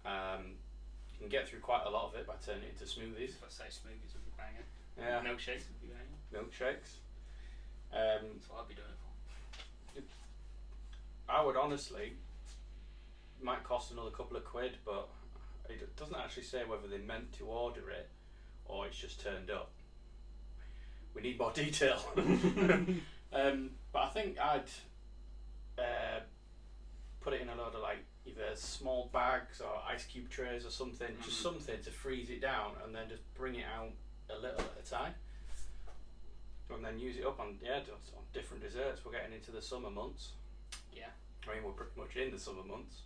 You can get through quite a lot of it by turning it into smoothies. If I say smoothies would be banging. Yeah. Milkshakes would be banging. Milkshakes. That's what I'd be doing it for. I would honestly, might cost another couple of quid, but it doesn't actually say whether they meant to order it or it's just turned up. We need more detail. But I think I'd put it in a load of like either small bags or ice cube trays or something, just something to freeze it down and then just bring it out a little at a time. And then use it up on different desserts. We're getting into the summer months. Yeah. I mean, we're pretty much in the summer months.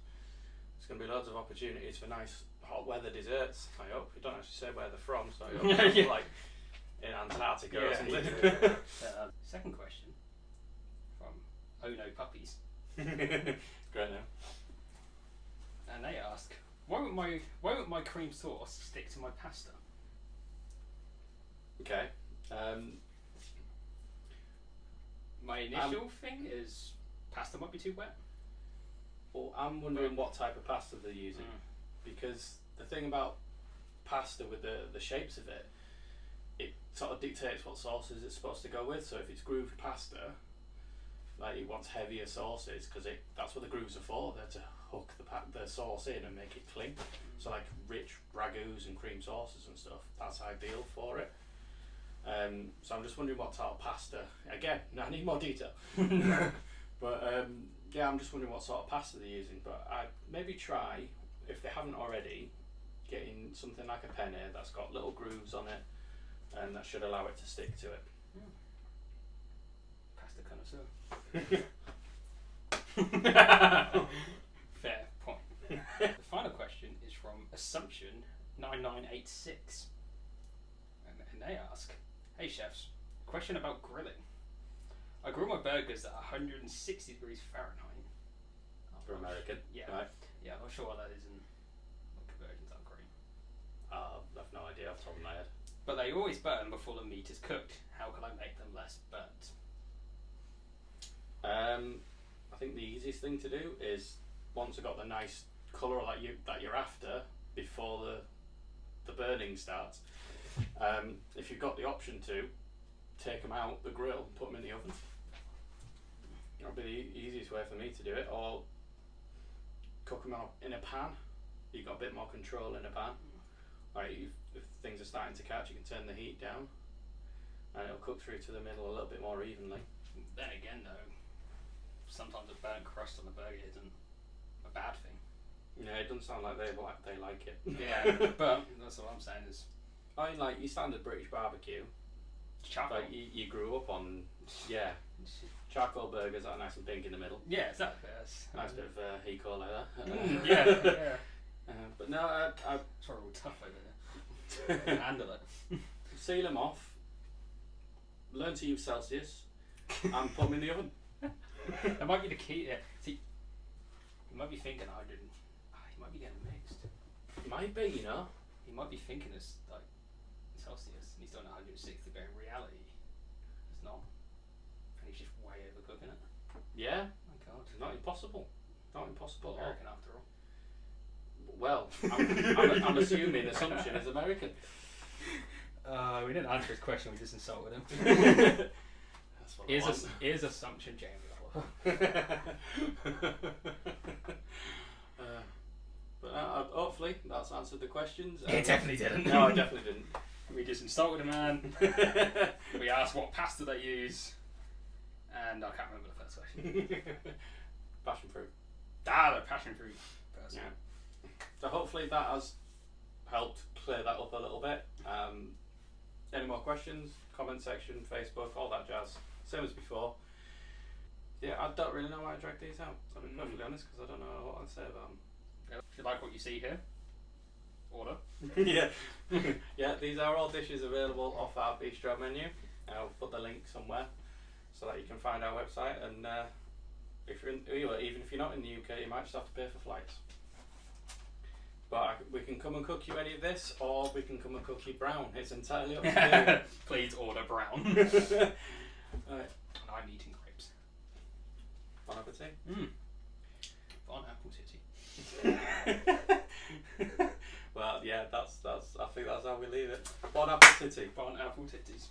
There's going to be loads of opportunities for nice hot weather desserts, I hope. You don't actually say where they're from, so I hope it's like in Antarctica or something. Second question from Oh No Puppies. Great now. And they ask, why won't my cream sauce stick to my pasta? Okay. My initial thing is pasta might be too wet. Well, I'm wondering what type of pasta they're using, because the thing about pasta with the shapes of it sort of dictates what sauces it's supposed to go with. So if it's grooved pasta, like it wants heavier sauces because that's what the grooves are for. They're to hook the sauce in and make it cling. So like rich ragouts and cream sauces and stuff, that's ideal for it. So I'm just wondering what sort of pasta. Again, I need more detail. But I'm just wondering what sort of pasta they're using. But I'd maybe try, if they haven't already, getting something like a penne that's got little grooves on it, and that should allow it to stick to it. Pasta connoisseur. Fair point. The final question is from Assumption9986, and they ask, "Hey chefs, question about grilling. I grill my burgers at 160 degrees Fahrenheit." For American. Yeah. Right. Yeah, I'm not sure what that is and what conversions are great. I've no idea off the top of my head. But they always burn before the meat is cooked. How can I make them less burnt? I think the easiest thing to do is, once you've got the nice colour that you're after before the burning starts, if you've got the option to, take them out the grill and put them in the oven. That'll be the easiest way for me to do it. Or cook them out in a pan. You've got a bit more control in a pan. Like if things are starting to catch, you can turn the heat down and it'll cook through to the middle a little bit more evenly. Then again though, sometimes a burnt crust on the burger isn't a bad thing. Yeah, it doesn't sound like they like it. Yeah, but that's what I'm saying is, I mean, like your standard British barbecue. charcoal. Like you grew up on, charcoal burgers that are nice and pink in the middle. Yeah, exactly. Yes. Nice bit of eco like that. Yeah. But no, I It's all tough over there. Handle it. seal them off. Learn to use Celsius, and put them in the oven. That might be the key. Yeah. See, you might be thinking 100. He might be getting mixed. Might be, you know. He might be thinking it's like Celsius, and he's done 160, but in reality, it's not. And he's just way overcooking it. Yeah. Oh my God. Not impossible. Not impossible at all. American after all. Well, I'm assuming assumption is American. We didn't answer his question. We just insulted him. That's what I want. Here's assumption, Jamie. But hopefully that's answered the questions. It definitely didn't. No, it definitely didn't. We just insulted a man. We asked what pasta they use, and I can't remember the first question. Passion fruit. The passion fruit person. Yeah. So hopefully that has helped clear that up a little bit. Any more questions? Comment section, Facebook, all that jazz. Same as before. Yeah, I don't really know why I dragged these out. I'll be perfectly honest, because I don't know what I'd say about them. If you like what you see here, order. Yeah. Yeah, these are all dishes available off our bistro menu. I'll put the link somewhere so that you can find our website, and if you're even if you're not in the UK, you might just have to pay for flights. But we can come and cook you any of this, or we can come and cook you brown. It's entirely up to you. Please order brown. Right. And I'm eating grapes. Bon appetit. Bon apple titty. Well, yeah, that's. I think that's how we leave it. Bon appetit. Bon apple titties.